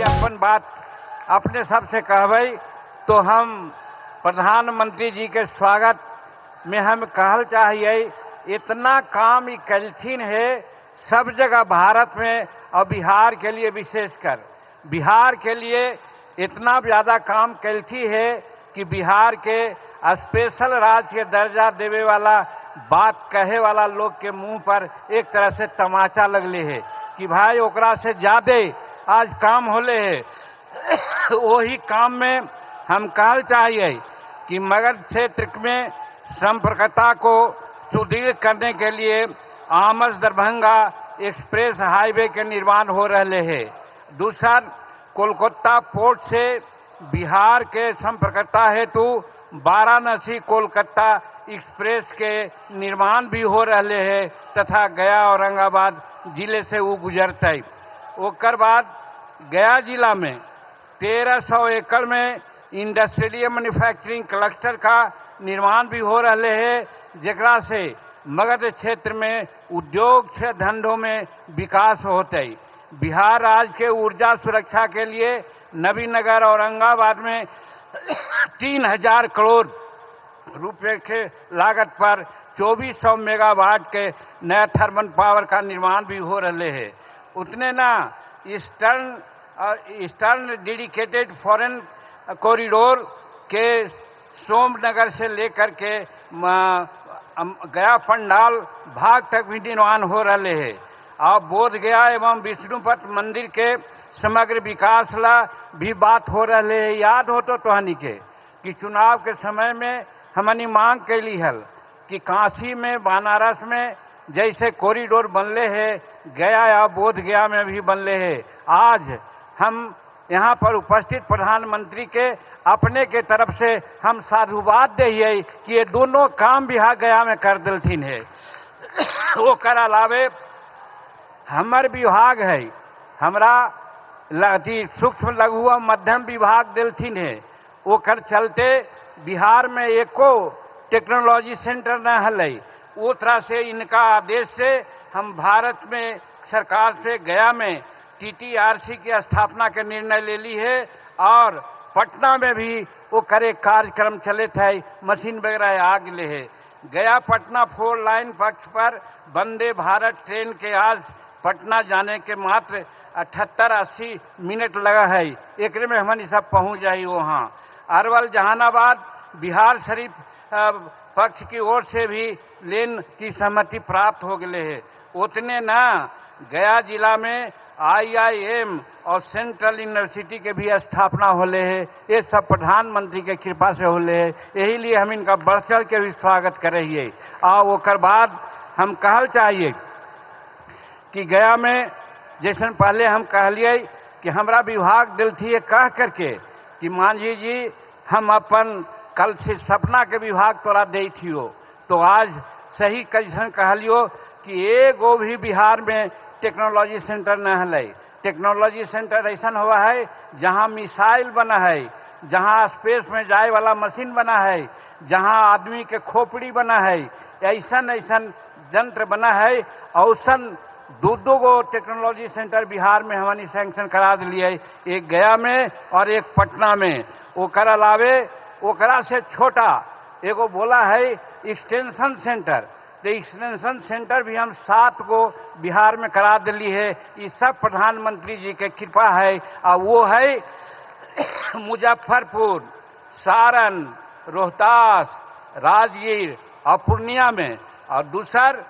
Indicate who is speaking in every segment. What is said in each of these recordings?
Speaker 1: अपन बात अपने सबसे कहबै तो हम प्रधानमंत्री जी के स्वागत में हम कहल चाहिए। इतना काम ही कलथिन है सब जगह भारत में और बिहार के लिए विशेषकर बिहार के लिए इतना ज़्यादा काम कलथी है कि बिहार के स्पेशल राज्य के दर्जा देवे वाला बात कहे वाला लोग के मुंह पर एक तरह से तमाचा लगले है कि भाई ओकरा से ज्यादा आज काम होले है। वही काम में हम कहल चाहिए कि मगध क्षेत्र में संपर्कता को सुदृढ़ करने के लिए आमस दरभंगा एक्सप्रेस हाईवे के निर्माण हो रहे हैं। दूसरा, कोलकाता पोर्ट से बिहार के संपर्कता हेतु वाराणसी कोलकाता एक्सप्रेस के निर्माण भी हो रहे हैं तथा गया औरंगाबाद जिले से वो गुजरते। ओकर बाद गया जिला में 1300 एकड़ में इंडस्ट्रियल मैन्युफैक्चरिंग क्लस्टर का निर्माण भी हो रहे हैं, जेकरा से मगध क्षेत्र में उद्योग से धंधों में विकास होते। बिहार राज्य के ऊर्जा सुरक्षा के लिए नबीनगर औरंगाबाद में 3000 करोड़ रुपए के लागत पर 2400 मेगावाट के नया थर्मल पावर का निर्माण भी हो रहे हैं। उतने ना ईस्टर्न डेडिकेटेड फॉरेन कॉरिडोर के सोमनगर से लेकर के गया पंडाल भाग तक भी निर्माण हो रहे हैं। और बोध गया एवं विष्णुपद मंदिर के समग्र विकास ला भी बात हो रहे है। याद हो तो तोहनी के कि चुनाव के समय में हमनी मांग कैली हल कि काशी में बनारस में जैसे कॉरिडोर बनले है, गया या बोध गया में भी बनले है। आज हम यहाँ पर उपस्थित प्रधानमंत्री के अपने के तरफ से हम साधुवाद दिए कि ये दोनों काम बिहार गया में कर दिलथिन है। वो कर अलावे हमर विभाग है, हमरा सूक्ष्म लघु व मध्यम विभाग दिलथिन है। वो कर चलते बिहार में एको टेक्नोलॉजी सेंटर न हल। वो तरह से इनका आदेश से हम भारत में सरकार से गया में टीटीआरसी की स्थापना के निर्णय ले ली है और पटना में भी वो करे कार्यक्रम चले थे, मशीन वगैरह आ गए है। गया पटना 4 लाइन पक्ष पर वंदे भारत ट्रेन के आज पटना जाने के मात्र 78-80 मिनट लगा है। एक में हमनी सब पहुंच जाये वहाँ। अरवल जहानाबाद बिहार शरीफ पक्ष की ओर से भी लेन की सहमति प्राप्त हो गए है। उतने ना गया जिला में IIM और सेंट्रल यूनिवर्सिटी के भी स्थापना होले है। ये सब प्रधानमंत्री के कृपा से होले है। यही लिए हम इनका बढ़ चढ़ के भी स्वागत करेंगे। और ओकर बाद हम कहल चाहिए कि गया में जैसे पहले हम कहलिए कि हमरा विभाग दिल थी कह करके कि मांझी जी हम अपन कल से सपना के विभाग तोरा दे थियो, तो आज सही कैसन कहलियो कि एगो भी बिहार में टेक्नोलॉजी सेंटर न है। टेक्नोलॉजी सेंटर ऐसा हुआ है जहां मिसाइल बना है, जहां स्पेस में जाए वाला मशीन बना है, जहां आदमी के खोपड़ी बना है, ऐसा यंत्र बना है। औसन दो गो टेक्नोलॉजी सेंटर बिहार में हमनी सैंक्शन करा दिए, एक गया में और एक पटना में। ओकर अलावे ओकरा से छोटा एगो बोला है एक्सटेंशन सेंटर, तो एक्सटेंशन सेंटर भी हम 7 गो बिहार में करा दिली है। ये सब प्रधानमंत्री जी के कृपा है। और वो है मुजफ्फरपुर, सारण, रोहतास, राजगीर और पूर्णिया में, और दूसर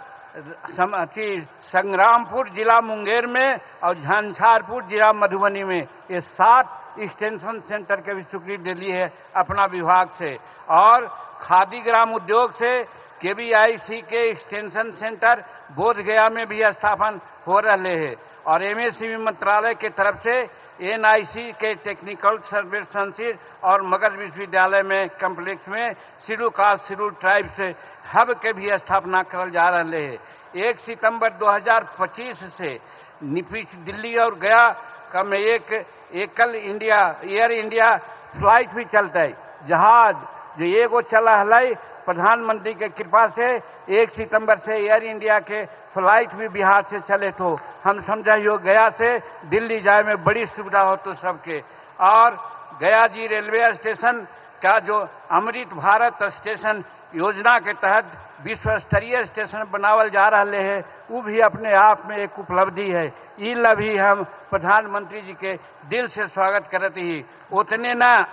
Speaker 1: संग्रामपुर जिला मुंगेर में और झंझारपुर जिला मधुबनी में। ये 7 एक्सटेंशन सेंटर के भी स्वीकृति दिली है अपना विभाग से। और खादी ग्राम उद्योग से KVIC के एक्सटेंशन सेंटर बोध गया में भी स्थापन हो रहे हैं। और MSCB मंत्रालय के तरफ से NIC के टेक्निकल सर्विस सेंटर और मगध विश्वविद्यालय में कम्प्लेक्स में शेड्यूल कास्ट शेड्यूल ट्राइब से हब के भी स्थापना करल जा रहे हैं। 1 सितंबर 2025 से दिल्ली और गया का में एक एकल इंडिया एयर इंडिया फ्लाइट भी चलता है। जहाज जो एगो चला है प्रधानमंत्री के कृपा से 1 सितंबर से एयर इंडिया के फ्लाइट भी बिहार से चले तो हम समझाइयो गया से दिल्ली जाए में बड़ी सुविधा हो तो सबके। और गया जी रेलवे स्टेशन का जो अमृत भारत स्टेशन योजना के तहत विश्व स्तरीय स्टेशन बनावल जा रहे है, वो भी अपने आप में एक उपलब्धि है। ई ला भी हम प्रधानमंत्री जी के दिल से स्वागत करते ही। उतने ना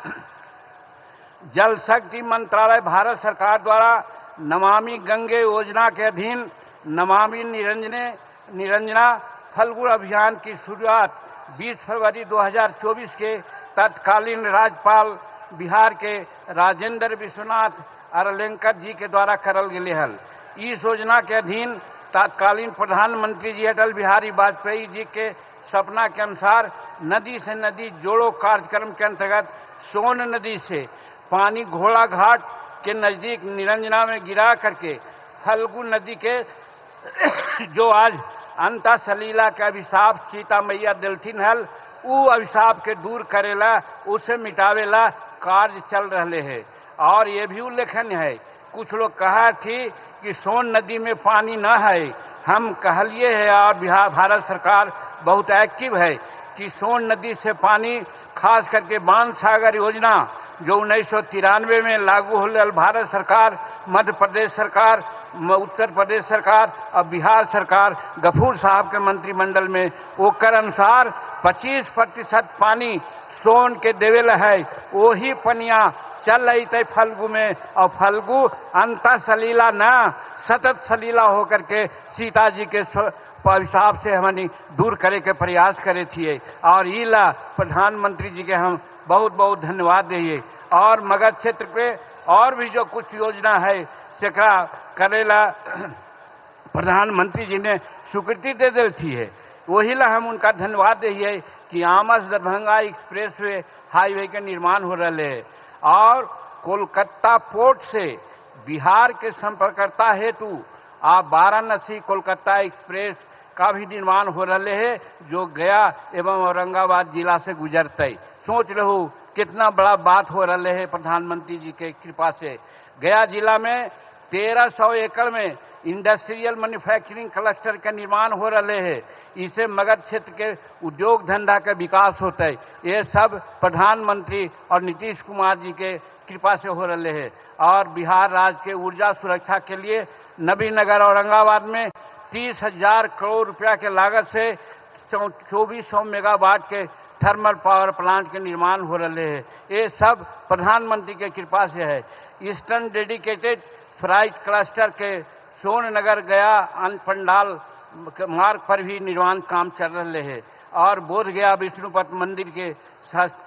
Speaker 1: जल शक्ति मंत्रालय भारत सरकार द्वारा नमामि गंगे योजना के अधीन नमामि निरंजना फल्गु अभियान की शुरुआत 20 फरवरी 2024 के तत्कालीन राज्यपाल बिहार के राजेंद्र विश्वनाथ अरलेंकर जी के द्वारा करल गए हल। इस योजना के अधीन तत्कालीन प्रधानमंत्री जी अटल बिहारी वाजपेयी जी के सपना के अनुसार नदी से नदी जोड़ो कार्यक्रम के अंतर्गत सोन नदी से पानी घोड़ा घाट के नजदीक निरंजना में गिरा करके फल्गु नदी के जो आज अंता सलीला के अभिशाप सीता मैया दिलथिन हल, वो अभिशाप के दूर करेला, उसे मिटावेला कार्य चल रहे है। और ये भी उल्लेखनीय है, कुछ लोग कहा थी कि सोन नदी में पानी न है, हम कहलिए है और बिहार भारत सरकार बहुत एक्टिव है कि सोन नदी से पानी खास करके बाण सागर योजना जो 1993 में लागू होल, भारत सरकार, मध्य प्रदेश सरकार, उत्तर प्रदेश सरकार और बिहार सरकार गफूर साहब के मंत्रिमंडल में ओकर अनुसार 25% पानी सोन के देवेला है। वही पनिया चल रही थे फल्गु में, और फल्गु अंतर सलीला न सतत सलीला होकर के सीता जी के हिसाब से हमने दूर करे के प्रयास करे थिए। और इला प्रधानमंत्री जी के हम बहुत बहुत धन्यवाद दिए। और मगध क्षेत्र पे और भी जो कुछ योजना है सेकरा करेला प्रधानमंत्री जी ने स्वीकृति दे दी है, वही ला हम उनका धन्यवाद दिए कि Amas Darbhanga express way highway के निर्माण हो रहे है। और कोलकाता पोर्ट से बिहार के संपर्कता हेतु आप वाराणसी कोलकाता एक्सप्रेस का भी निर्माण हो रहे है, जो गया एवं औरंगाबाद जिला से गुजरते। सोच रहो कितना बड़ा बात हो रहा है प्रधानमंत्री जी के कृपा से। गया जिला में 1300 एकड़ में इंडस्ट्रियल मैन्युफैक्चरिंग क्लस्टर का निर्माण हो रहे है। इससे मगध क्षेत्र के उद्योग धंधा का विकास होता है। ये सब प्रधानमंत्री और नीतीश कुमार जी के कृपा से हो रहे हैं। और बिहार राज्य के ऊर्जा सुरक्षा के लिए नबीनगर औरंगाबाद में 30,000 करोड़ रुपया के लागत से 2400 मेगावाट के थर्मल पावर प्लांट के निर्माण हो रहे हैं। ये सब प्रधानमंत्री के कृपा से है। ईस्टर्न डेडिकेटेड फ्राइट क्लस्टर के सोननगर गया पंडाल मार्ग पर भी निर्माण काम चल रहे हैं। और बोध गया विष्णुपद मंदिर के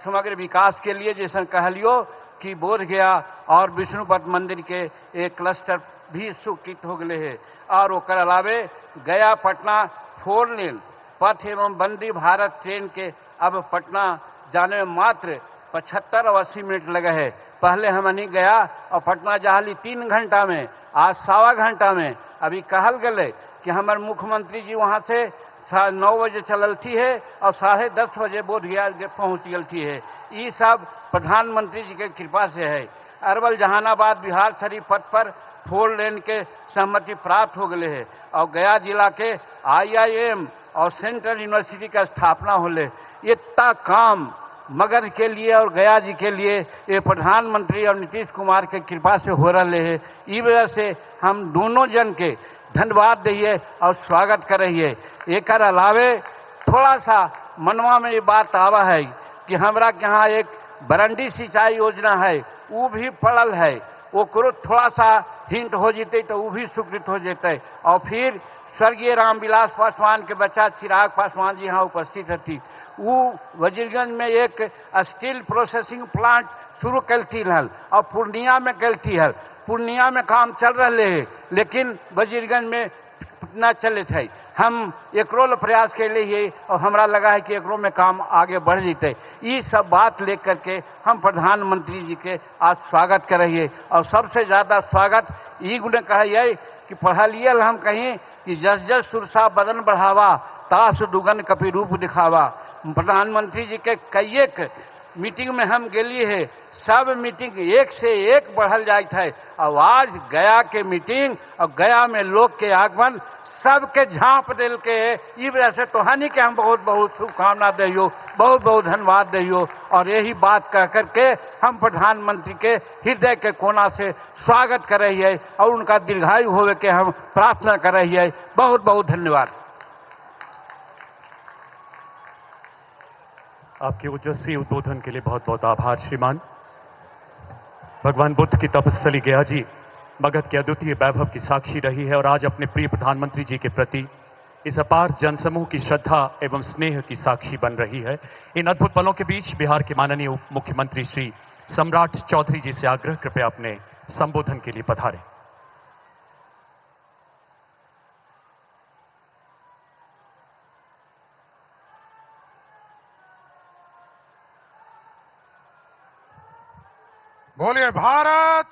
Speaker 1: समग्र विकास के लिए जैसे कहलियो कि बोध गया और विष्णुपद मंदिर के एक क्लस्टर भी स्वीकृत हो गए हैं। और ओकर अलावे गया पटना 4 लेन पथ एवं वंदे भारत ट्रेन के अब पटना जाने में मात्र 75 और 80 मिनट लगे है। पहले हम नहीं गया और पटना जहाली 3 घंटा में, आज 1.25 घंटा में। अभी कहल गए कि हमारे मुख्यमंत्री जी वहाँ से 9 बजे चलती है और 10:30 बजे बोध गया पहुँच गलती है। ये सब प्रधानमंत्री जी के कृपा से है। अरवल जहानाबाद बिहार शरीफ पथ पर 4 लेन के सहमति प्राप्त हो गए है। और गया जिला के IIM और सेंट्रल यूनिवर्सिटी का स्थापना होले। इतना काम मगध के लिए और गया जी के लिए ये प्रधानमंत्री और नीतीश कुमार के कृपा से हो रहे हैं। इस वजह से हम दोनों जन के धन्यवाद दिए और स्वागत कर रही है। एक अलावे थोड़ा सा मनवा में ये बात आवा है कि हमरा के यहाँ एक बरंडी सिंचाई योजना है, वो भी पड़ल है। वो करो थोड़ा सा हिंट हो जीते तो वो भी स्वीकृत हो जेते। और फिर स्वर्गीय रामविलास पासवान के बच्चा चिराग पासवान जी यहाँ उपस्थित थी। वो वजीरगंज में एक स्टील प्रोसेसिंग प्लांट शुरू कलती हल और पूर्णिया में कलती हल। पूर्णिया में काम चल रहे है लेकिन वजीरगंज में न चले थे। हम एकरो प्रयास के लिए और हमरा लगा है कि एकरो में काम आगे बढ़ जीते। ये सब बात लेकर के हम प्रधानमंत्री जी के आज स्वागत कर रही है। और सबसे ज़्यादा स्वागत ये गुण कहिए कि पढ़लिए हम कहीं कि जस जस सुरसा बदन बढ़ावा तास दुगन कपि रूप दिखावा। प्रधानमंत्री जी के कई एक मीटिंग में हम गेली है, सब मीटिंग एक से एक बढ़ल जाए थे। और आज गया के मीटिंग और गया में लोग के आगमन सबके झांप दिल के ई वजह से तोहानी के हम बहुत बहुत शुभकामना दियो, बहुत बहुत धन्यवाद दियो। और यही बात कह करके हम प्रधानमंत्री के हृदय के कोना से स्वागत कर रही है और उनका दीर्घायु होवे के हम प्रार्थना कर रही है। बहुत बहुत धन्यवाद।
Speaker 2: आपके ओजस्वी उद्बोधन के लिए बहुत बहुत आभार श्रीमान। भगवान बुद्ध की तपस्थली गया जी मगध के अद्वितीय वैभव की साक्षी रही है और आज अपने प्रिय प्रधानमंत्री जी के प्रति इस अपार जनसमूह की श्रद्धा एवं स्नेह की साक्षी बन रही है। इन अद्भुत पलों के बीच बिहार के माननीय उप मुख्यमंत्री श्री सम्राट चौधरी जी से आग्रह, कृपया अपने संबोधन के लिए पधारें।
Speaker 3: बोलिए भारत